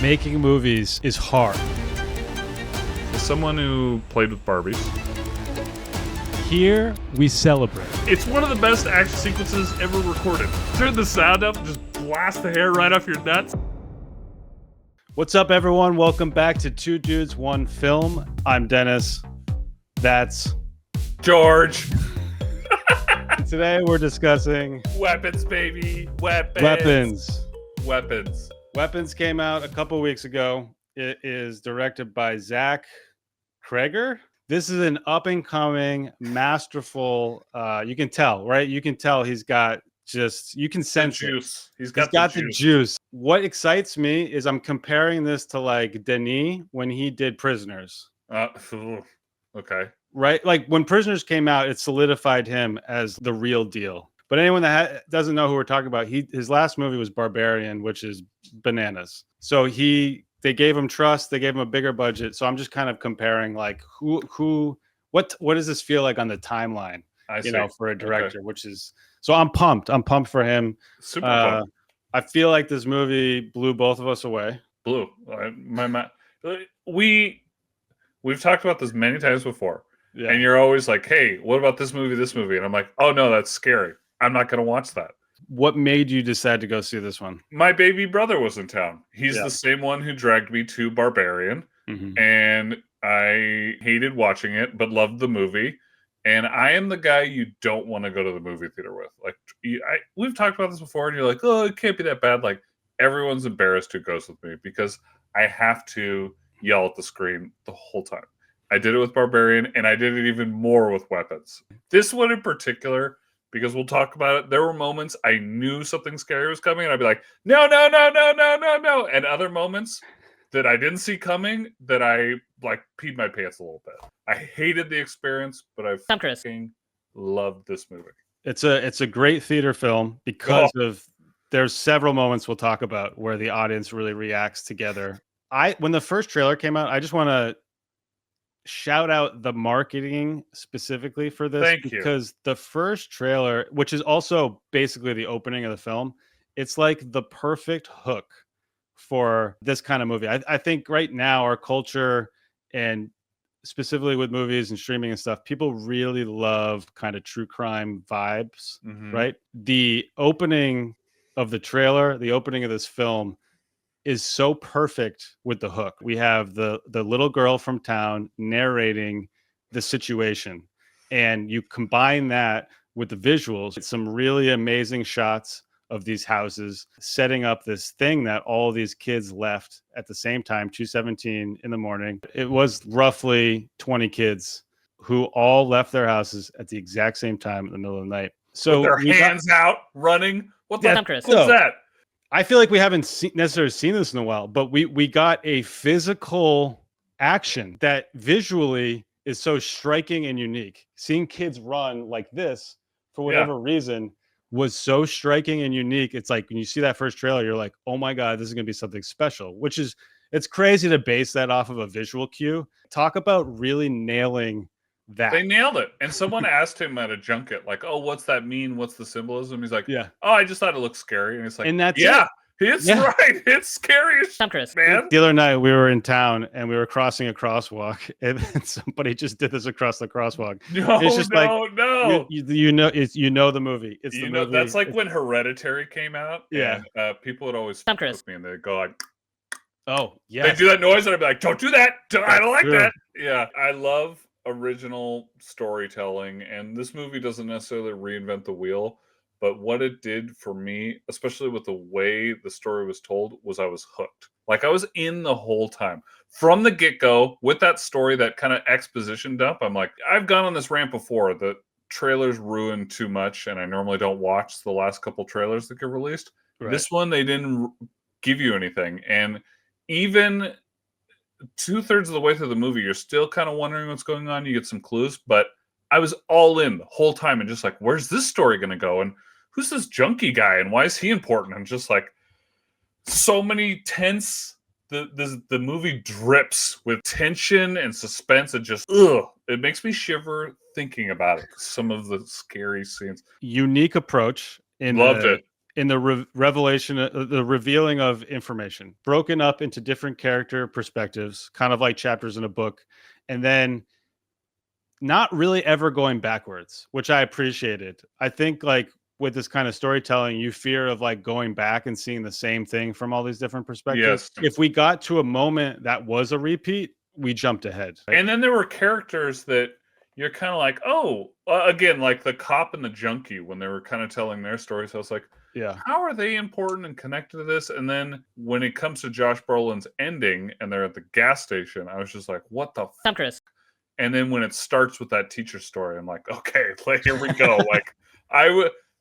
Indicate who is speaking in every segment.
Speaker 1: Making movies is hard.
Speaker 2: As someone who played with Barbies,
Speaker 1: Here we celebrate.
Speaker 2: it's one of the best action sequences ever recorded. Turn the sound up, just blast the hair right off your nuts.
Speaker 1: What's up, everyone? Welcome back to Two Dudes, One Film. I'm Dennis. That's
Speaker 2: George.
Speaker 1: today we're discussing
Speaker 2: Weapons, baby. Weapons.
Speaker 1: Weapons. Weapons came out a couple weeks ago. It is directed by Zach Kreger. This is an up-and-coming, masterful, you can tell, right? You can tell he's got just, you can sense
Speaker 2: the juice.
Speaker 1: it.
Speaker 2: He's got
Speaker 1: the juice. What excites me is I'm comparing this to like Denis when he did Prisoners.
Speaker 2: Okay.
Speaker 1: Right? Like when Prisoners came out, it solidified him as the real deal. But anyone that doesn't know who we're talking about, his last movie was Barbarian, which is bananas. So they gave him trust, they gave him a bigger budget. So I'm just kind of comparing like what does this feel like on the timeline? For a director, okay. Which is so I'm pumped. I'm pumped for him.
Speaker 2: Super pumped.
Speaker 1: I feel like this movie blew both of us away.
Speaker 2: We've talked about this many times before.
Speaker 1: Yeah.
Speaker 2: And you're always like, hey, what about this movie? And I'm like, oh no, that's scary. I'm not going to watch that.
Speaker 1: What made you decide to go see this one?
Speaker 2: My baby brother was in town. He's the same one who dragged me to Barbarian. Mm-hmm. And I hated watching it, but loved the movie. And I am the guy you don't want to go to the movie theater with. Like, we've talked about this before, and you're like, oh, it can't be that bad. Like, everyone's embarrassed who goes with me because I have to yell at the screen the whole time. I did it with Barbarian, and I did it even more with Weapons. This one in particular, because we'll talk about it, there were moments I knew something scary was coming, and I'd be like, no. And other moments that I didn't see coming that I, like, peed my pants a little bit. I hated the experience, but I fucking loved this movie.
Speaker 1: It's a great theater film because of there's several moments we'll talk about where the audience really reacts together. When the first trailer came out, I just want to shout out the marketing specifically for this because the first trailer, which is also basically the opening of the film, it's like the perfect hook for this kind of movie. I think right now our culture, and specifically with movies and streaming and stuff, people really love kind of true crime vibes, right? The opening of the trailer, the opening of this film is so perfect with the hook. We have the little girl from town narrating the situation, and you combine that with the visuals. It's some really amazing shots of these houses setting up this thing that all these kids left at the same time, 2:17 in the morning. It was roughly 20 kids who all left their houses at the exact same time in the middle of the night. So
Speaker 2: with their hands out running. What the heck was that?
Speaker 1: I feel like we haven't necessarily seen this in a while, but we got a physical action that visually is so striking and unique. Seeing kids run like this for whatever reason was so striking and unique. It's like when you see that first trailer, you're like, oh my God, this is going to be something special, it's crazy to base that off of a visual cue. Talk about really nailing that.
Speaker 2: They nailed it. And someone asked him at a junket, like, oh, what's that mean? What's the symbolism? He's like, oh, I just thought it looked scary. And it's like, it's right. It's scary as man.
Speaker 1: The other night we were in town and we were crossing a crosswalk, and somebody just did this across the crosswalk.
Speaker 2: No.
Speaker 1: You know the movie. It's the movie.
Speaker 2: That's like when Hereditary came out.
Speaker 1: Yeah.
Speaker 2: And people would always fuck with me and they'd go like,
Speaker 1: oh, yeah.
Speaker 2: They do that noise and I'd be like, don't do that. I don't like that. Yeah. I love original storytelling, and this movie doesn't necessarily reinvent the wheel, but what it did for me, especially with the way the story was told, was I was hooked. Like, I was in the whole time from the get-go with that story, that kind of exposition dump. I'm like, I've gone on this rant before. The trailers ruin too much, and I normally don't watch the last couple trailers that get released. Right. This one, they didn't give you anything, and even 2/3 of the way through the movie, you're still kind of wondering what's going on. You get some clues, but I was all in the whole time and just like, where's this story going to go? And who's this junkie guy? And why is he important? And just like so many tense, the movie drips with tension and suspense. And just, it makes me shiver thinking about it. Some of the scary scenes.
Speaker 1: Unique approach.
Speaker 2: Loved it.
Speaker 1: in the revelation, the revealing of information, broken up into different character perspectives, kind of like chapters in a book, and then not really ever going backwards, which I appreciated. I think like with this kind of storytelling, you fear of like going back and seeing the same thing from all these different perspectives.
Speaker 2: Yes.
Speaker 1: If we got to a moment that was a repeat, we jumped ahead. Right?
Speaker 2: And then there were characters that you're kind of like, oh, again, like the cop and the junkie when they were kind of telling their stories. I was like,
Speaker 1: Yeah.
Speaker 2: how are they important and connected to this? And then when it comes to Josh Brolin's ending and they're at the gas station, I was just like, what the
Speaker 3: Tom Cruise.
Speaker 2: And then when it starts with that teacher story, I'm like, okay, like here we go. Like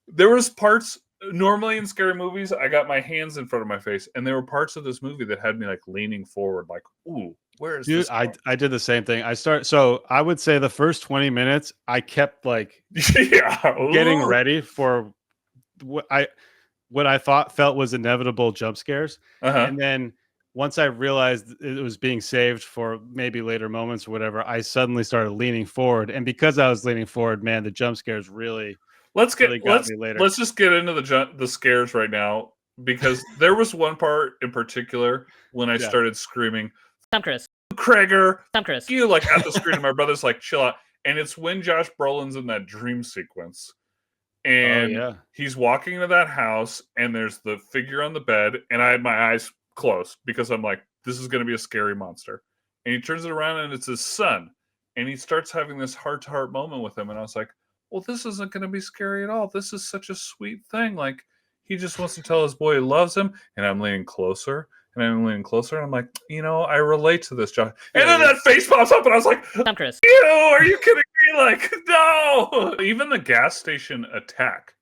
Speaker 2: there was parts normally in scary movies, I got my hands in front of my face, and there were parts of this movie that had me like leaning forward, like, ooh, where is this going?
Speaker 1: I did the same thing. So I would say the first 20 minutes, I kept like getting ready for what I felt was inevitable jump scares. And then once I realized it was being saved for maybe later moments or whatever, I suddenly started leaning forward. And because I was leaning forward, man, the jump scares really
Speaker 2: let's
Speaker 1: got me later.
Speaker 2: Let's just get into the scares right now, because there was one part in particular when I started screaming,
Speaker 3: Tom Cruise,
Speaker 2: Krager,
Speaker 3: Tom Cruise,
Speaker 2: you, like at the screen, and my brother's like, chill out. And it's when Josh Brolin's in that dream sequence. And he's walking into that house, and there's the figure on the bed, and I had my eyes closed because I'm like, this is going to be a scary monster. And he turns it around, and it's his son. And he starts having this heart-to-heart moment with him. And I was like, well, this isn't going to be scary at all. This is such a sweet thing. Like, he just wants to tell his boy he loves him. And I'm leaning closer, and I'm leaning closer, and I'm like, I relate to this, Josh. And then that face pops up, and I was like,
Speaker 3: Tom Cruise.
Speaker 2: Are you kidding me? Like, no! Even the gas station attack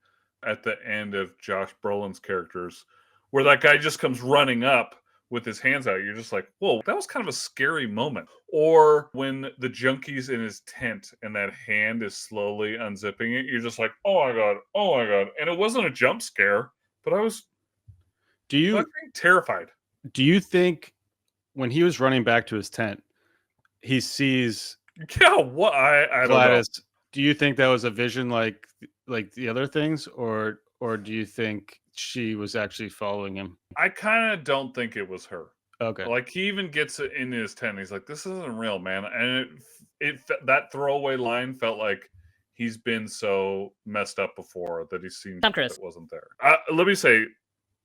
Speaker 2: at the end of Josh Brolin's characters, where that guy just comes running up with his hands out, you're just like, whoa, that was kind of a scary moment. Or when the junkie's in his tent and that hand is slowly unzipping it, you're just like, oh my god. And it wasn't a jump scare, but I was terrified.
Speaker 1: Do you think when he was running back to his tent, he sees
Speaker 2: what I
Speaker 1: Gladys,
Speaker 2: don't know.
Speaker 1: Do you think that was a vision like the other things, or do you think she was actually following him?
Speaker 2: I kind of don't think it was her.
Speaker 1: Okay.
Speaker 2: Like, he even gets it in his tent. He's like, this isn't real, man. And that throwaway line felt like he's been so messed up before that he's seen that wasn't there. Let me say,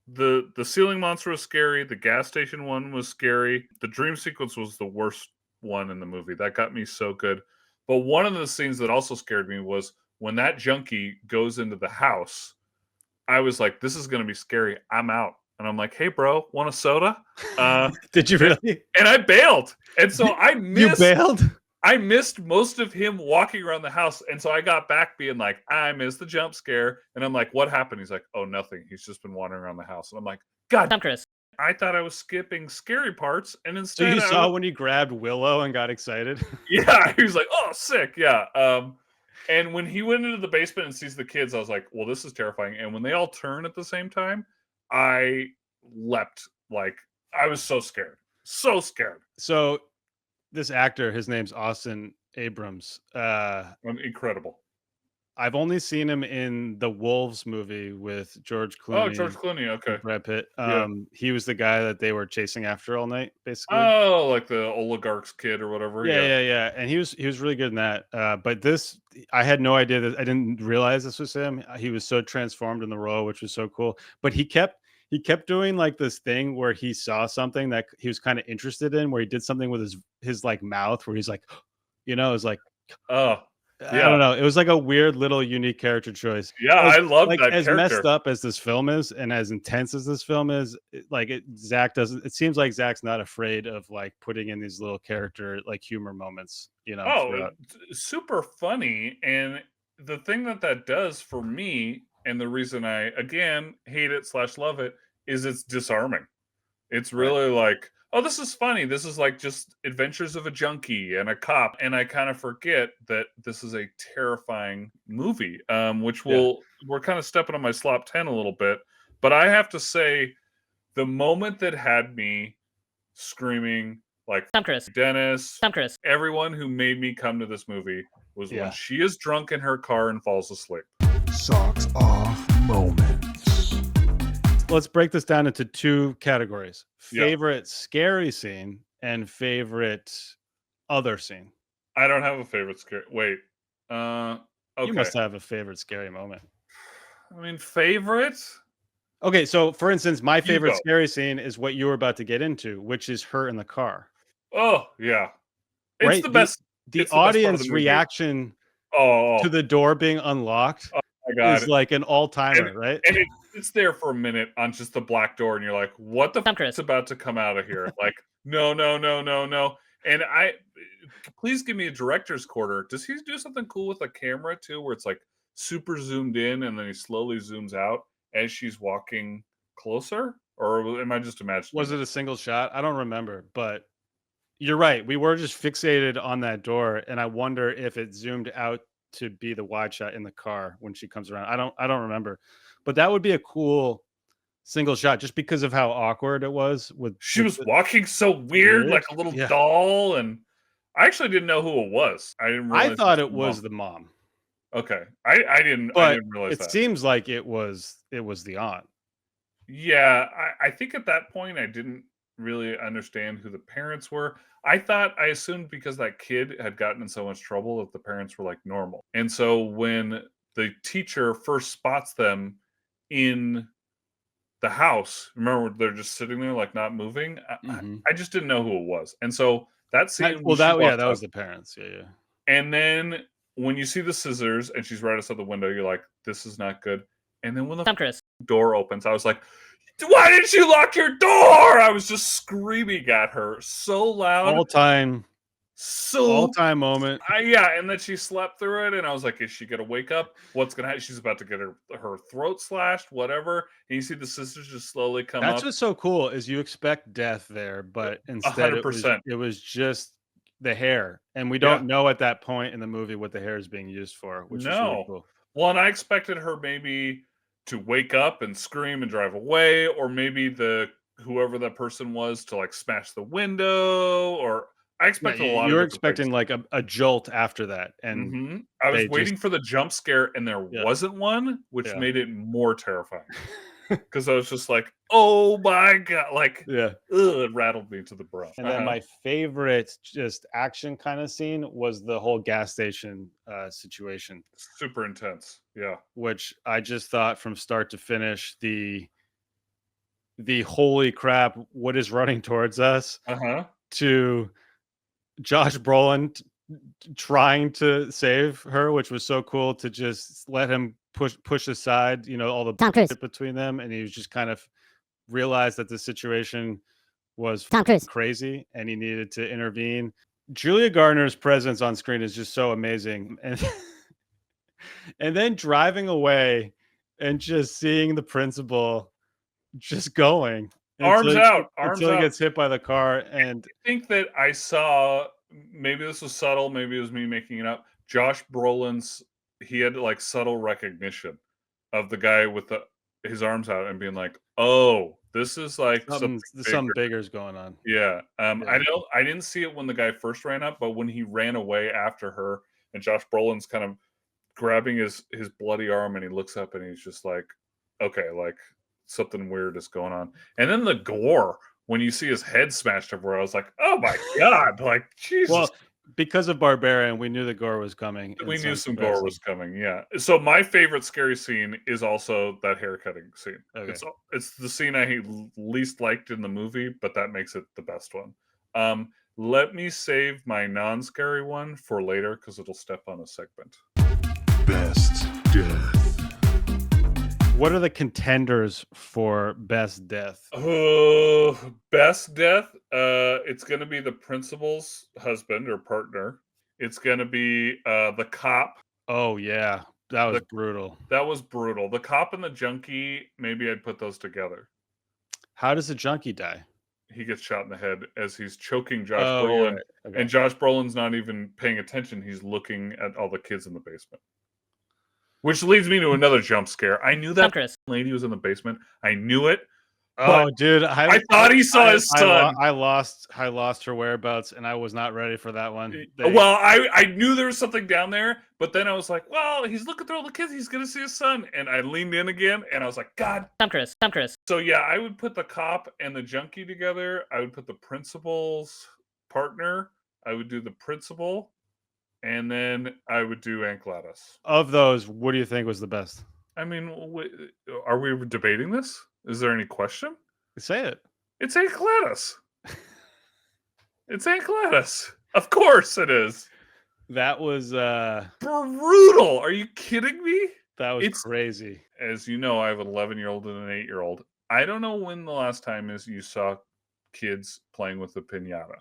Speaker 2: the ceiling monster was scary. The gas station one was scary. The dream sequence was the worst one in the movie. That got me so good. But one of the scenes that also scared me was when that junkie goes into the house. I was like, this is going to be scary. I'm out. And I'm like, hey, bro, want a soda?
Speaker 1: Did you really?
Speaker 2: And I bailed. And so I missed.
Speaker 1: You bailed?
Speaker 2: I missed most of him walking around the house. And so I got back being like, I missed the jump scare. And I'm like, what happened? He's like, oh, nothing. He's just been wandering around the house. And I'm like, God,
Speaker 3: Tom Cruise.
Speaker 2: I thought I was skipping scary parts. And instead,
Speaker 1: so you saw when he grabbed Willow and got excited?
Speaker 2: Yeah. He was like, oh, sick. Yeah. And when he went into the basement and sees the kids, I was like, well, this is terrifying. And when they all turn at the same time, I leapt. Like, I was so scared. So scared.
Speaker 1: So this actor, his name's Austin Abrams.
Speaker 2: Incredible.
Speaker 1: I've only seen him in the Wolves movie with George Clooney.
Speaker 2: Oh, George Clooney. Okay.
Speaker 1: Brad Pitt. He was the guy that they were chasing after all night, basically.
Speaker 2: Oh, like the oligarch's kid or whatever.
Speaker 1: Yeah. And he was really good in that. But this, I had no idea that I didn't realize this was him. He was so transformed in the role, which was so cool. But he kept doing like this thing where he saw something that he was kind of interested in, where he did something with his like mouth, where he's like, it was like,
Speaker 2: oh.
Speaker 1: I don't know. It was like a weird little unique character choice.
Speaker 2: Yeah, I love
Speaker 1: like,
Speaker 2: that
Speaker 1: as
Speaker 2: character.
Speaker 1: Messed up as this film is, and as intense as this film is, Zach doesn't. It seems like Zach's not afraid of like putting in these little character like humor moments.
Speaker 2: Oh, super funny. And the thing that does for me, and the reason I again hate it / love it, is it's disarming. It's really like, oh, this is funny. This is like just adventures of a junkie and a cop. And I kind of forget that this is a terrifying movie, which we're kind of stepping on my Slop 10 a little bit. But I have to say, the moment that had me screaming, like,
Speaker 3: Tom Cruise.
Speaker 2: Dennis,
Speaker 3: Tom Cruise.
Speaker 2: everyone who made me come to this movie was when she is drunk in her car and falls asleep.
Speaker 4: Socks off moments.
Speaker 1: let's break this down into 2 categories.
Speaker 2: Yeah.
Speaker 1: Favorite scary scene and favorite other scene.
Speaker 2: I don't have a favorite scary. Wait.
Speaker 1: You
Speaker 2: Okay.
Speaker 1: must have a favorite scary moment.
Speaker 2: I mean, favorite?
Speaker 1: Okay, so for instance, my
Speaker 2: You
Speaker 1: favorite
Speaker 2: go.
Speaker 1: scary scene is what you were about to get into, which is her in the car.
Speaker 2: Oh, yeah. It's
Speaker 1: Right?
Speaker 2: the
Speaker 1: The
Speaker 2: best.
Speaker 1: the
Speaker 2: It's the best part of the
Speaker 1: audience
Speaker 2: movie.
Speaker 1: reaction to
Speaker 2: Oh,
Speaker 1: the door being unlocked
Speaker 2: oh my
Speaker 1: is
Speaker 2: god.
Speaker 1: like an
Speaker 2: And
Speaker 1: all-timer, right?
Speaker 2: and it sits there for a minute on just the black door, and you're like, "What the is about to come out of here?" Like, "No, no, no, no, no." And please give me a director's corner. Does he do something cool with the camera too, where it's like super zoomed in and then he slowly zooms out as she's walking closer? Or am I just imagining
Speaker 1: Was
Speaker 2: it?
Speaker 1: it a single shot? I don't remember, but you're right. We were just fixated on that door, and I wonder if it zoomed out to be the wide shot in the car when she comes around. I don't remember. But that would be a cool single shot just because of how awkward it was
Speaker 2: She
Speaker 1: with
Speaker 2: was
Speaker 1: the
Speaker 2: walking so weird, like
Speaker 1: bridge.
Speaker 2: a little
Speaker 1: Yeah.
Speaker 2: doll, and I actually didn't know who it was. I didn't
Speaker 1: I
Speaker 2: realize it
Speaker 1: thought
Speaker 2: was
Speaker 1: it
Speaker 2: the mom.
Speaker 1: was the mom,
Speaker 2: Okay. I
Speaker 1: but
Speaker 2: didn't realize
Speaker 1: it
Speaker 2: that.
Speaker 1: seems like it was the aunt.
Speaker 2: Yeah, I think at that point I didn't really understand who the parents were. I assumed because that kid had gotten in so much trouble that the parents were like normal. And so when the teacher first spots them in the house, remember they're just sitting there like not moving.
Speaker 1: Mhm.
Speaker 2: I just didn't know who it was. And so that
Speaker 1: That
Speaker 2: scene when
Speaker 1: well,
Speaker 2: she
Speaker 1: that yeah,
Speaker 2: walks
Speaker 1: that
Speaker 2: up,
Speaker 1: was the parents. Yeah, yeah.
Speaker 2: and then when you see the scissors and she's right outside the window, you're like, this is not good. And then when the door opens, I was like, why didn't you lock your door? I was just screaming at her so loud.
Speaker 1: All-time
Speaker 2: So
Speaker 1: all-time moment.
Speaker 2: yeah, and then she slept through it, and I was like, is she gonna wake up? What's gonna happen? She's about to get her throat slashed, whatever. And you see the sisters just slowly come
Speaker 1: That's
Speaker 2: up.
Speaker 1: what's so cool is you expect death there, but
Speaker 2: A
Speaker 1: instead
Speaker 2: hundred
Speaker 1: it was
Speaker 2: percent.
Speaker 1: it was just the hair, and we
Speaker 2: Yeah.
Speaker 1: don't know at that point in the movie what the hair is being used for, which is really
Speaker 2: No.
Speaker 1: cool.
Speaker 2: Well, and I expected her maybe to wake up and scream and drive away, or maybe the whoever that person was to like smash the window, or I
Speaker 1: Yeah,
Speaker 2: expected a lot
Speaker 1: you
Speaker 2: of
Speaker 1: were
Speaker 2: different things.
Speaker 1: expecting like a jolt after that, and
Speaker 2: I was
Speaker 1: they just
Speaker 2: waiting for the jump scare and there
Speaker 1: yeah,
Speaker 2: wasn't one, which
Speaker 1: yeah.
Speaker 2: made it more terrifying because I was just like, "Oh my god!" Like,
Speaker 1: Yeah.
Speaker 2: ugh, it rattled me to the bone.
Speaker 1: And then my favorite just action kinda scene was the whole gas station, situation,
Speaker 2: Super intense. Yeah.
Speaker 1: which I just thought from start to finish, the "Holy crap, what is running towards us?"
Speaker 2: Uh huh.
Speaker 1: to Josh Brolin trying to save her, which was so cool to just let him push aside, all the bullshit between them, and he was just kind of realized that the situation was crazy and he needed to intervene. Julia Garner's presence on screen is just so amazing, and and then driving away and just seeing the principal just going
Speaker 2: Arms
Speaker 1: until
Speaker 2: out. Arms
Speaker 1: he
Speaker 2: out.
Speaker 1: gets hit by the car, and
Speaker 2: Think that I saw, maybe this was subtle, maybe it was me making it up. Josh Brolin's, he had like subtle recognition of the guy with his arms out and being like, "Oh, this is like something
Speaker 1: something
Speaker 2: bigger."
Speaker 1: bigger's going on.
Speaker 2: Yeah.
Speaker 1: Yeah.
Speaker 2: I didn't see it when the guy first ran up, but when he ran away after her and Josh Brolin's kind of grabbing his bloody arm and he looks up and he's just like, okay, like something weird is going on. And then the gore when you see his head smashed everywhere, I was like, oh my god, like Jesus.
Speaker 1: Well, because of Barbarian, we knew the gore was coming in
Speaker 2: We knew
Speaker 1: some
Speaker 2: some gore
Speaker 1: capacity.
Speaker 2: was coming. Yeah. So my favorite scary scene is also that hair cutting scene.
Speaker 1: Okay.
Speaker 2: It's the scene I least liked in the movie, but that makes it the best one. Let me save my non-scary one for later because it'll step on a segment.
Speaker 3: Best death.
Speaker 1: What are the contenders for best death?
Speaker 2: Oh, best death. It's gonna be the principal's husband or partner. It's gonna be the cop.
Speaker 1: Oh yeah, that was
Speaker 2: The
Speaker 1: brutal.
Speaker 2: That was brutal. The cop and the junkie. Maybe I'd put those together.
Speaker 1: How does the junkie die?
Speaker 2: He gets shot in the head as he's choking Josh
Speaker 1: Oh, you're
Speaker 2: Brolin,
Speaker 1: right. Okay.
Speaker 2: and Josh Brolin's not even paying attention. He's looking at all the kids in the basement. Which leads me to another jump scare. I knew that lady was in the basement. I knew it,
Speaker 1: Oh, dude,
Speaker 2: I thought he saw his son.
Speaker 1: I lost her whereabouts, and I was not ready for that one.
Speaker 2: Well, I knew there was something down there, but then I was like, well, he's looking through all the kids. He's going to see his son. And I leaned in again, and I was like, God.
Speaker 4: Tom Cruise.
Speaker 2: So, yeah, I would put the cop and the junkie together. I would put the principal's partner. I would do the principal. And then I would do Aunt Gladys.
Speaker 1: Of those, what do you think was the best?
Speaker 2: I mean, are we debating this? Is there any question?
Speaker 1: Say it.
Speaker 2: It's Aunt Gladys. It's Aunt Gladys. Of course it is.
Speaker 1: That was
Speaker 2: brutal. Are you kidding me?
Speaker 1: That was crazy.
Speaker 2: As you know, I have an 11-year-old and an 8-year-old. I don't know when the last time is you saw kids playing with a piñata.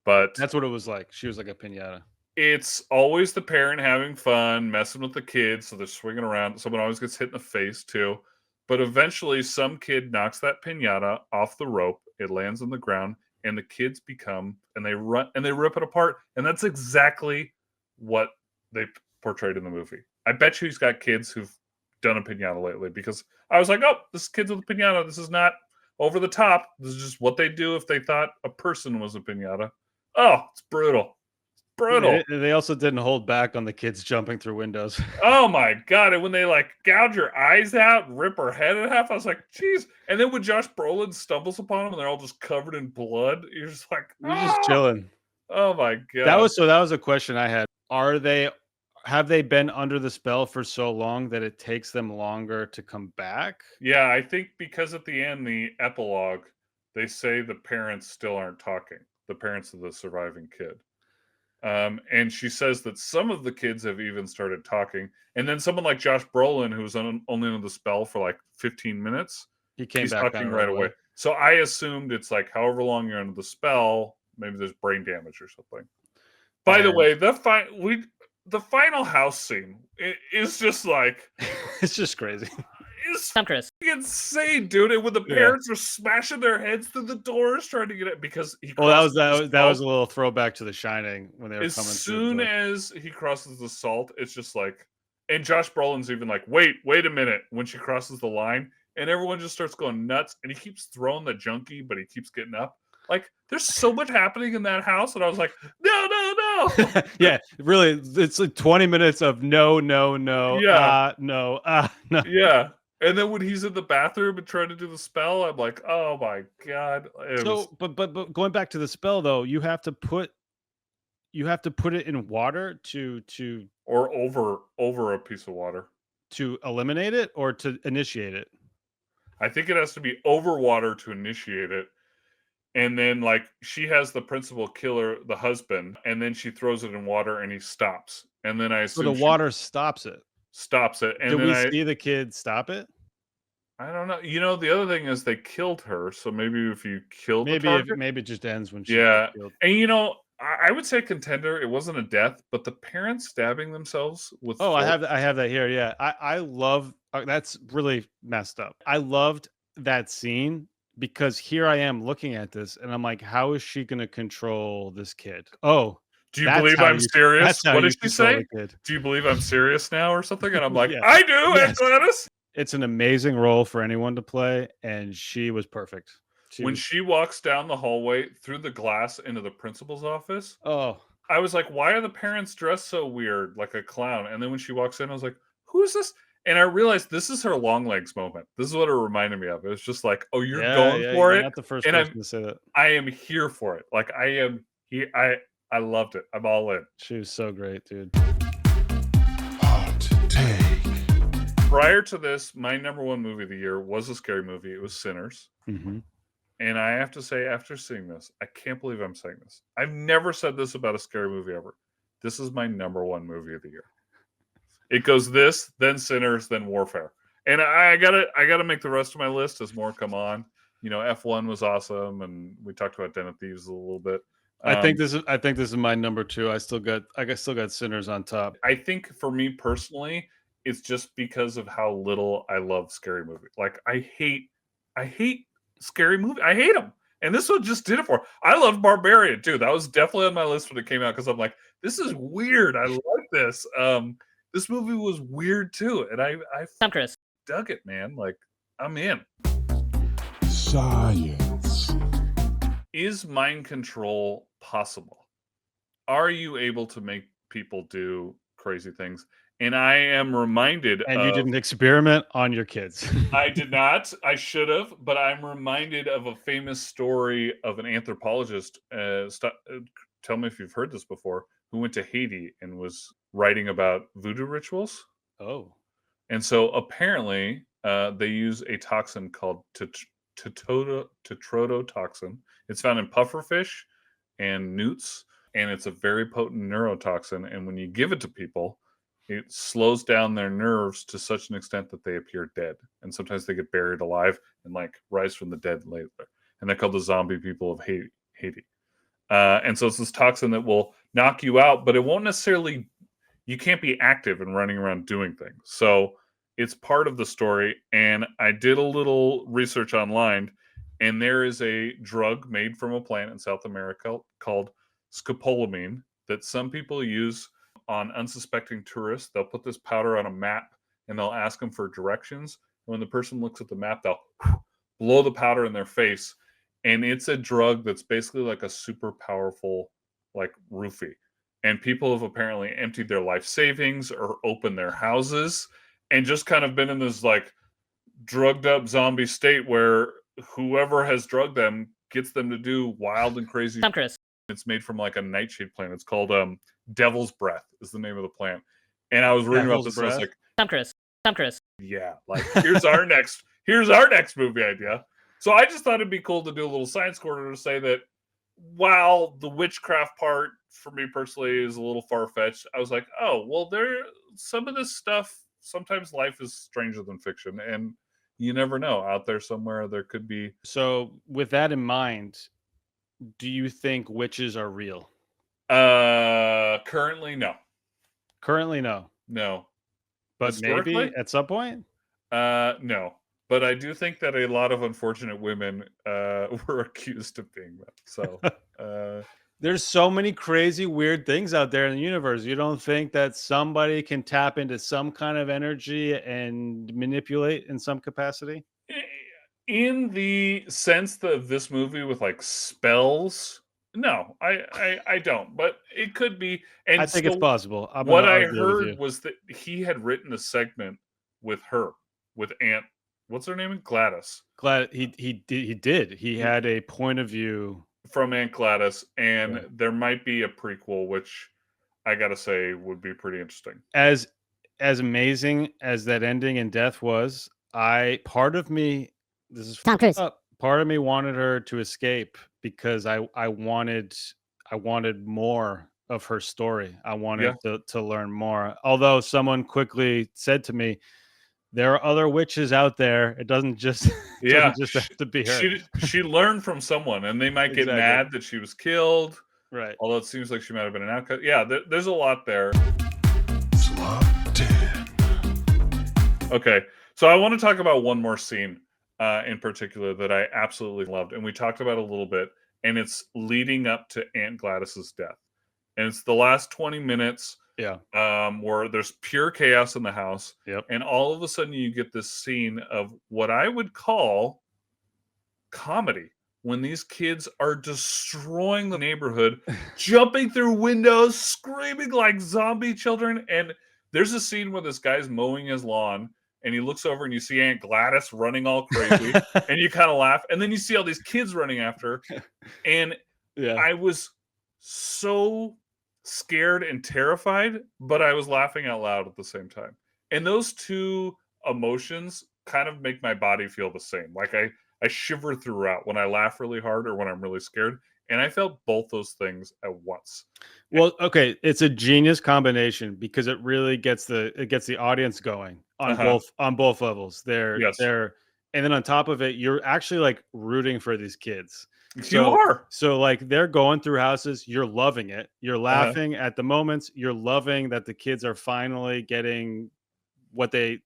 Speaker 2: But
Speaker 1: that's what it was like. She was like a piñata.
Speaker 2: It's always the parent having fun, messing with the kids, so they're swinging around. Someone always gets hit in the face, too. But eventually, some kid knocks that piñata off the rope. It lands on the ground, and the kids and they run, and they rip it apart. And that's exactly what they portrayed in the movie. I bet you he's got kids who've done a piñata lately, because I was like, oh, this is kids with a piñata. This is not over the top. This is just what they do if they thought a person was a piñata. Oh, it's brutal. Brutal.
Speaker 1: They also didn't hold back on the kids jumping through windows.
Speaker 2: Oh my God. And when they like gouge her eyes out and rip her head in half, I was like, geez. And then when Josh Brolin stumbles upon them and they're all just covered in blood, you're just like,
Speaker 1: you're just chilling.
Speaker 2: Oh my God.
Speaker 1: That was a question I had. Have they been under the spell for so long that it takes them longer to come back?
Speaker 2: Yeah, I think because at the end, the epilogue, they say the parents still aren't talking, the parents of the surviving kid. And she says that some of the kids have even started talking. And then someone like Josh Brolin, who was only under the spell for like 15 minutes,
Speaker 1: he's back
Speaker 2: talking right away. So I assumed it's like however long you're under the spell, maybe there's brain damage or something. By the way, the final house scene is just like...
Speaker 1: it's just crazy.
Speaker 2: It's insane, dude. And when the parents are smashing their heads through the doors trying to get it, because he
Speaker 1: that was a little throwback to The Shining when they were coming.
Speaker 2: As soon as he crosses the salt, it's just like, and Josh Brolin's even like, wait a minute, when she crosses the line, and everyone just starts going nuts, and he keeps throwing the junkie, but he keeps getting up. Like, there's so much happening in that house, and I was like, no.
Speaker 1: Yeah, really, it's like 20 minutes of no.
Speaker 2: Yeah.
Speaker 1: No.
Speaker 2: Yeah. And then when he's in the bathroom and trying to do the spell, I'm like, oh my God.
Speaker 1: But going back to the spell though, you have to put it in water
Speaker 2: or over a piece of water
Speaker 1: to eliminate it or to initiate it.
Speaker 2: I think it has to be over water to initiate it. And then like she has the principal killer, the husband, and then she throws it in water and he stops. And then I assume
Speaker 1: the water stops it. And
Speaker 2: did
Speaker 1: we see the kid stop it?
Speaker 2: I don't know. You know, the other thing is they killed her. So maybe if you killed
Speaker 1: maybe it just ends when she gets killed.
Speaker 2: And you know, I would say contender, it wasn't a death, but the parents stabbing themselves with
Speaker 1: I have that here. Yeah. I love that's really messed up. I loved that scene because here I am looking at this and I'm like, how is she gonna control this kid? Oh.
Speaker 2: Do you believe I'm serious? What did she say? Do you believe I'm serious now or something? And I'm like, I do, Aunt Gladys.
Speaker 1: It's an amazing role for anyone to play, and she was perfect.
Speaker 2: She walks down the hallway through the glass into the principal's office, I was like, why are the parents dressed so weird, like a clown? And then when she walks in, I was like, who is this? And I realized this is her long legs moment. This is what it reminded me of. It was just like, oh, you're going for it?
Speaker 1: Not the first person to say that.
Speaker 2: I am here for it. Like, I am here. I loved it. I'm all in.
Speaker 1: She was so great, dude.
Speaker 3: Hot take.
Speaker 2: Prior to this, my number one movie of the year was a scary movie. It was Sinners.
Speaker 1: Mm-hmm.
Speaker 2: And I have to say, after seeing this, I can't believe I'm saying this. I've never said this about a scary movie ever. This is my number one movie of the year. It goes this, then Sinners, then Warfare. And I gotta make the rest of my list as more come on. You know, F1 was awesome, and we talked about Den of Thieves a little bit.
Speaker 1: I think this is my number two. I still got Sinners on top.
Speaker 2: I think for me personally, it's just because of how little I love scary movies. Like I hate scary movies. I hate them. And this one just did it for me. I loved Barbarian too. That was definitely on my list when it came out because I'm like, this is weird. I like this. This movie was weird too, and I
Speaker 4: Tom Cruise
Speaker 2: dug it, man. Like I'm in.
Speaker 3: Science.
Speaker 2: Is mind control possible? Are you able to make people do crazy things? And I am reminded
Speaker 1: And you
Speaker 2: of
Speaker 1: didn't experiment on your kids.
Speaker 2: I did not. I should have, but I'm reminded of a famous story of an anthropologist. Tell me if you've heard this before. Who went to Haiti and was writing about voodoo rituals.
Speaker 1: Oh.
Speaker 2: And so apparently, they use a toxin called tetrodotoxin. It's found in pufferfish and newts, and it's a very potent neurotoxin. And when you give it to people, it slows down their nerves to such an extent that they appear dead. And sometimes they get buried alive and like rise from the dead later. And they're called the zombie people of Haiti. And so it's this toxin that will knock you out, but it won't necessarily, you can't be active and running around doing things. So it's part of the story. And I did a little research online, and there is a drug made from a plant in South America called scopolamine that some people use on unsuspecting tourists. They'll put this powder on a map and they'll ask them for directions. And when the person looks at the map, they'll blow the powder in their face. And it's a drug that's basically like a super powerful, like roofie. And people have apparently emptied their life savings or opened their houses and just kind of been in this like drugged up zombie state where whoever has drugged them gets them to do wild and crazy.
Speaker 4: Tom Cruise.
Speaker 2: It's made from like a nightshade plant. It's called Devil's Breath is the name of the plant. And I was reading about this and I was like,
Speaker 4: Tom Cruise. Tom Cruise.
Speaker 2: yeah, like here's our next movie idea. So I just thought it'd be cool to do a little science corner to say that while the witchcraft part for me personally is a little far-fetched, I was like, oh, well, there some of this stuff, sometimes life is stranger than fiction, and you never know. Out there somewhere there could be.
Speaker 1: So with that in mind, do you think witches are real?
Speaker 2: Currently no.
Speaker 1: Currently, no.
Speaker 2: No.
Speaker 1: But maybe
Speaker 2: Historically?
Speaker 1: at some point?
Speaker 2: No. But I do think that a lot of unfortunate women were accused of being them. So
Speaker 1: There's so many crazy, weird things out there in the universe. You don't think that somebody can tap into some kind of energy and manipulate in some capacity?
Speaker 2: in the sense of this movie with like spells, no, I don't. But it could be. And
Speaker 1: I think it's
Speaker 2: so
Speaker 1: possible. I'm
Speaker 2: what
Speaker 1: gonna
Speaker 2: I
Speaker 1: argue with you.
Speaker 2: heard was that he had written a segment with her, with Aunt, what's her name? Gladys.
Speaker 1: Glad he did. He had a point of view.
Speaker 2: From Aunt Gladys, and
Speaker 1: Yeah.
Speaker 2: there might be a prequel, which I gotta say would be pretty interesting.
Speaker 1: As amazing as that ending in death was, part of me, this is
Speaker 4: Tom Cruise.
Speaker 1: part of me wanted her to escape because I wanted more of her story. I wanted to learn more. Although someone quickly said to me, there are other witches out there. It doesn't just
Speaker 2: Yeah,
Speaker 1: doesn't just have to be her.
Speaker 2: she learned from someone, and they might get
Speaker 1: Exactly.
Speaker 2: mad that she was killed.
Speaker 1: Right.
Speaker 2: Although it seems like she might have been an outcast. Yeah, there's a lot there.
Speaker 3: Slop 10.
Speaker 2: Okay, so I want to talk about one more scene in particular that I absolutely loved, and we talked about a little bit, and it's leading up to Aunt Gladys's death, and it's the last 20 minutes.
Speaker 1: Yeah.
Speaker 2: Where there's pure chaos in the house.
Speaker 1: Yep.
Speaker 2: And all of a sudden you get this scene of what I would call comedy when these kids are destroying the neighborhood, jumping through windows, screaming like zombie children. And there's a scene where this guy's mowing his lawn and he looks over and you see Aunt Gladys running all crazy and you kind of laugh. And then you see all these kids running after her. And
Speaker 1: Yeah.
Speaker 2: I was so scared and terrified, but I was laughing out loud at the same time. And those two emotions kind of make my body feel the same. Like I shiver throughout when I laugh really hard or when I'm really scared. And I felt both those things at once.
Speaker 1: Well, okay, it's a genius combination because it really gets the audience going on both levels.
Speaker 2: Yes.
Speaker 1: They're and then on top of it, you're actually like rooting for these kids.
Speaker 2: You are.
Speaker 1: So like they're going through houses, you're loving it. You're laughing at the moments, you're loving that the kids are finally getting what they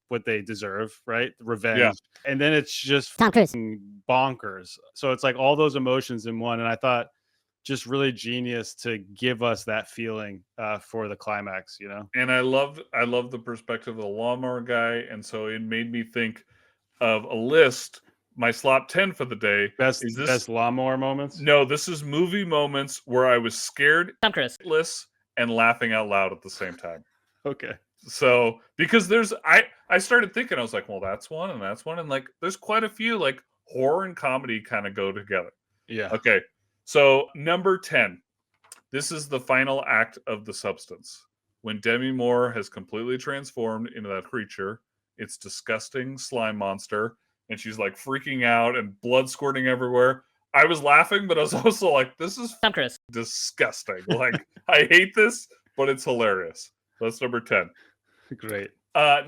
Speaker 1: deserve, right? Revenge.
Speaker 2: Yeah.
Speaker 1: And then it's just
Speaker 4: Tom Cruise.
Speaker 1: bonkers. So it's like all those emotions in one. And I thought just really genius to give us that feeling for the climax, you know?
Speaker 2: And I love the perspective of the lawnmower guy. And so it made me think of a list My slop 10 for the day
Speaker 1: Best
Speaker 2: is this.
Speaker 1: best lawnmower moments.
Speaker 2: No, this is movie moments where I was scared,
Speaker 4: Tom Cruise.
Speaker 2: and laughing out loud at the same time.
Speaker 1: Okay.
Speaker 2: So because I started thinking, I was like, well, that's one and that's one, and like there's quite a few, like horror and comedy kind of go together.
Speaker 1: Yeah.
Speaker 2: Okay, so number 10. This is the final act of The Substance. When Demi Moore has completely transformed into that creature, it's disgusting slime monster, and she's like freaking out and blood squirting everywhere. I was laughing, but I was also like, this is
Speaker 4: Tom Cruise.
Speaker 2: disgusting. Like, I hate this, but it's hilarious. That's number 10.
Speaker 1: Great.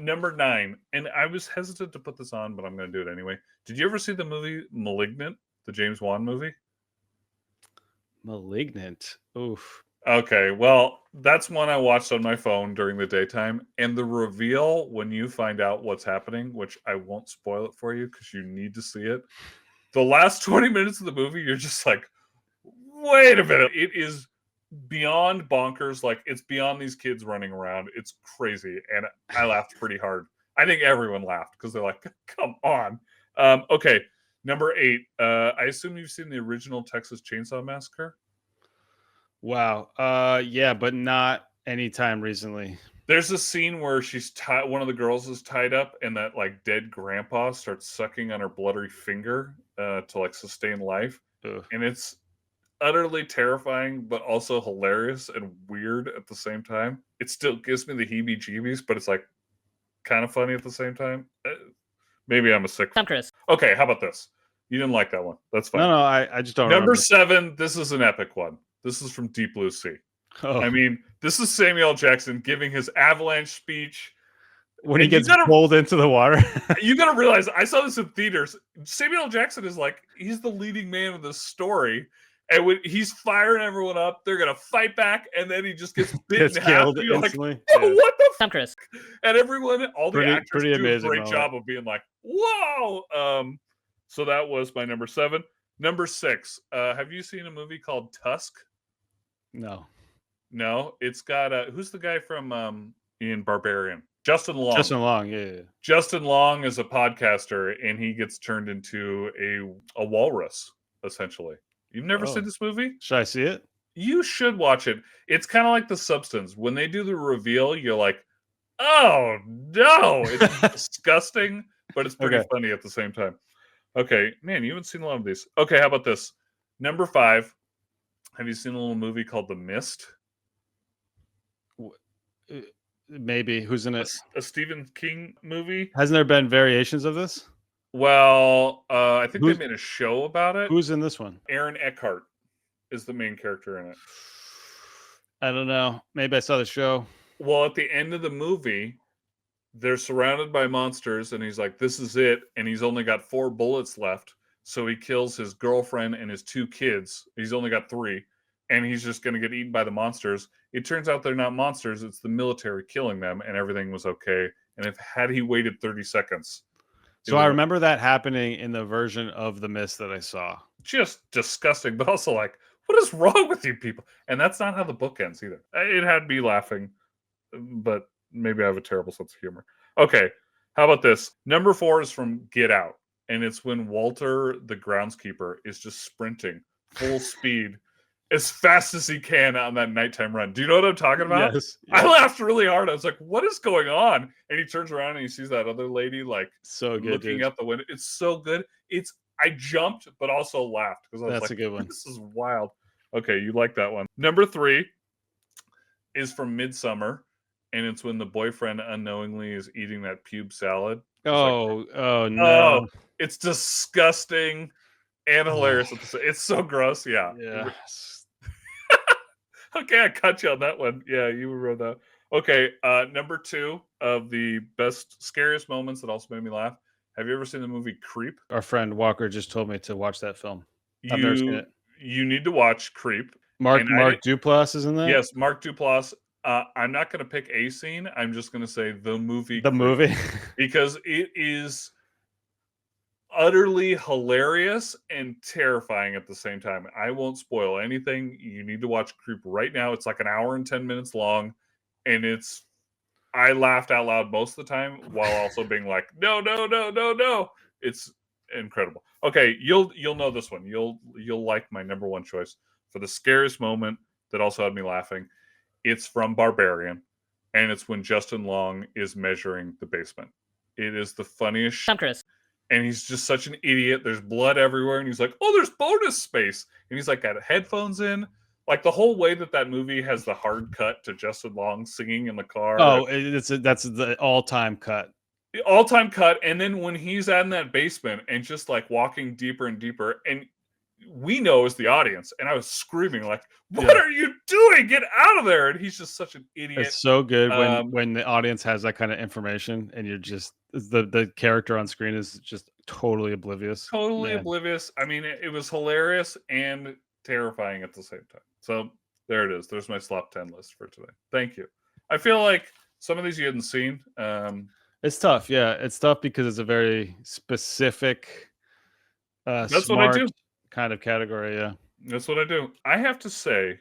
Speaker 2: Number 9, and I was hesitant to put this on, but I'm going to do it anyway. Did you ever see the movie Malignant, the James Wan movie?
Speaker 1: Malignant. Oof.
Speaker 2: Okay, well, that's one I watched on my phone during the daytime, and the reveal when you find out what's happening, which I won't spoil it for you because you need to see it. The last 20 minutes of the movie, you're just like, wait a minute. It is beyond bonkers. Like, it's beyond these kids running around. It's crazy, and I laughed pretty hard. I think everyone laughed because they're like, come on. Okay, number 8. I assume you've seen the original Texas Chainsaw Massacre?
Speaker 1: Wow. Yeah, but not anytime recently.
Speaker 2: There's a scene where she's tied. One of the girls is tied up, and that like dead grandpa starts sucking on her bloody finger to like sustain life,
Speaker 1: Ugh.
Speaker 2: and it's utterly terrifying, but also hilarious and weird at the same time. It still gives me the heebie-jeebies, but it's like kind of funny at the same time. Maybe I'm a sick.
Speaker 4: Tom Cruise.
Speaker 2: Okay, how about this? You didn't like that one. That's fine.
Speaker 1: No, I just don't
Speaker 2: Number
Speaker 1: remember.
Speaker 2: 7. This is an epic one. This is from Deep Blue Sea.
Speaker 1: Oh,
Speaker 2: I mean, this is Samuel L. Jackson giving his avalanche speech.
Speaker 1: when he
Speaker 2: and you
Speaker 1: gets
Speaker 2: gotta-
Speaker 1: pulled into the water.
Speaker 2: You got to realize, I saw this in theaters. Samuel L. Jackson is like, he's the leading man of this story. And when he's firing everyone up, they're going to fight back. And then he just gets bitten
Speaker 1: Gets
Speaker 2: in half.
Speaker 1: killed
Speaker 2: You're like,
Speaker 1: instantly.
Speaker 2: oh,
Speaker 1: Yeah.
Speaker 2: what the
Speaker 4: Tom Cruise.
Speaker 2: And everyone, all the
Speaker 1: Pretty-
Speaker 2: actors
Speaker 1: pretty
Speaker 2: do a
Speaker 1: amazing
Speaker 2: great
Speaker 1: moment.
Speaker 2: job of being like, whoa. So that was my number 7. Number 6. Have you seen a movie called Tusk?
Speaker 1: No.
Speaker 2: No, it's got who's the guy from in Barbarian? Justin Long.
Speaker 1: Justin Long. Yeah.
Speaker 2: Justin Long is a podcaster, and he gets turned into a walrus, essentially. You've never
Speaker 1: Oh.
Speaker 2: seen this movie?
Speaker 1: Should I see it?
Speaker 2: You should watch it. It's kind of like The Substance. When they do the reveal, you're like, oh no, it's disgusting, but it's pretty
Speaker 1: Okay.
Speaker 2: funny at the same time. Okay, man, you haven't seen a lot of these. Okay, how about this? Number 5. Have you seen a little movie called The Mist?
Speaker 1: Maybe. Who's in it?
Speaker 2: A Stephen King movie?
Speaker 1: Hasn't there been variations of this?
Speaker 2: Well, I think
Speaker 1: Who's-
Speaker 2: they made a show about it.
Speaker 1: Who's in this one?
Speaker 2: Aaron Eckhart is the main character in it.
Speaker 1: I don't know. Maybe I saw the show.
Speaker 2: Well, at the end of the movie, they're surrounded by monsters, and he's like, this is it. And he's only got 4 bullets left. So he kills his girlfriend and his 2 kids. He's only got 3. And he's just going to get eaten by the monsters. It turns out they're not monsters. It's the military killing them, and everything was okay. And had he waited 30 seconds.
Speaker 1: So I remember that happening in the version of The Mist that I saw.
Speaker 2: Just disgusting, but also like, what is wrong with you people? And that's not how the book ends either. It had me laughing, but maybe I have a terrible sense of humor. Okay, how about this? Number 4 is from Get Out, and it's when Walter, the groundskeeper, is just sprinting full speed as fast as he can on that nighttime run. Do you know what I'm talking about?
Speaker 1: Yes.
Speaker 2: I laughed really hard. I was like, what is going on? And he turns around and he sees that other lady like
Speaker 1: So good,
Speaker 2: looking
Speaker 1: dude.
Speaker 2: out the window. It's so good. I jumped, but also laughed because I was
Speaker 1: That's
Speaker 2: like,
Speaker 1: a good one.
Speaker 2: this is wild. Okay, you like that one. Number 3 is from Midsummer, and it's when the boyfriend unknowingly is eating that pube salad.
Speaker 1: Oh no.
Speaker 2: Oh, it's disgusting and hilarious. It's so gross. Yeah.
Speaker 1: Yeah.
Speaker 2: Okay, I cut you on that one. Yeah, you wrote that. Okay, number 2 of the best, scariest moments that also made me laugh. Have you ever seen the movie Creep?
Speaker 1: Our friend Walker just told me to watch that film. I've never seen it.
Speaker 2: You need to watch Creep.
Speaker 1: Mark
Speaker 2: And I
Speaker 1: Duplass is in that?
Speaker 2: Yes, Mark Duplass. I'm not going to pick a scene. I'm just going to say the movie.
Speaker 1: The
Speaker 2: Creep,
Speaker 1: movie.
Speaker 2: because it is utterly hilarious and terrifying at the same time. I won't spoil anything. You need to watch Creep right now. It's like an hour and 10 minutes long, and I laughed out loud most of the time while also being like, no. It's incredible. Okay, you'll know this one. You'll like my number one choice for the scariest moment that also had me laughing. It's from Barbarian, and it's when Justin Long is measuring the basement. It is the funniest
Speaker 4: Tom Cruise.
Speaker 2: and he's just such an idiot. There's blood everywhere, and he's like, "Oh, there's bonus space," and he's like, got headphones in. Like the whole way that movie has the hard cut to Justin Long singing in the car.
Speaker 1: Oh, that's the all-time cut.
Speaker 2: The all-time cut, and then when he's out in that basement and just like walking deeper and deeper, and we know as the audience, and I was screaming like, "What are you doing? Get out of there!" And he's just such an idiot.
Speaker 1: It's so good when the audience has that kind of information, and you're just the character on screen is just totally oblivious.
Speaker 2: Totally
Speaker 1: Man.
Speaker 2: oblivious. I mean, it was hilarious and terrifying at the same time. So there it is. There's my Slop 10 list for today. Thank you. I feel like some of these you hadn't seen.
Speaker 1: It's tough. Yeah, it's tough because it's a very specific,
Speaker 2: That's
Speaker 1: smart
Speaker 2: what I do.
Speaker 1: kind of category. Yeah,
Speaker 2: That's what I do. I have to say,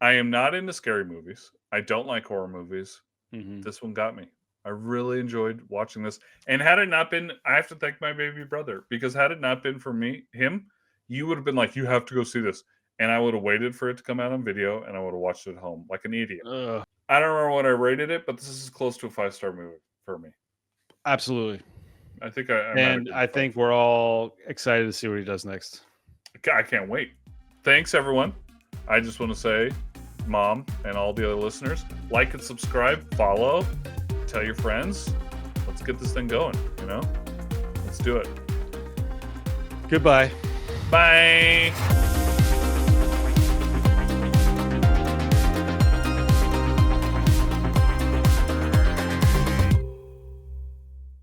Speaker 2: I am not into scary movies. I don't like horror movies.
Speaker 1: Mhm.
Speaker 2: This one got me. I really enjoyed watching this. And had it not been, I have to thank my baby brother, because had it not been for him, you would have been like, you have to go see this. And I would have waited for it to come out on video, and I would have watched it at home like an idiot.
Speaker 1: Ugh.
Speaker 2: I don't remember what I rated it, but this is close to a 5-star movie for me.
Speaker 1: Absolutely.
Speaker 2: I think I
Speaker 1: And I think we're all excited to see what he does next.
Speaker 2: I can't wait. Thanks, everyone. I just want to say, Mom and all the other listeners, like and subscribe, follow, tell your friends. Let's get this thing going, Let's do it.
Speaker 1: Goodbye.
Speaker 2: Bye.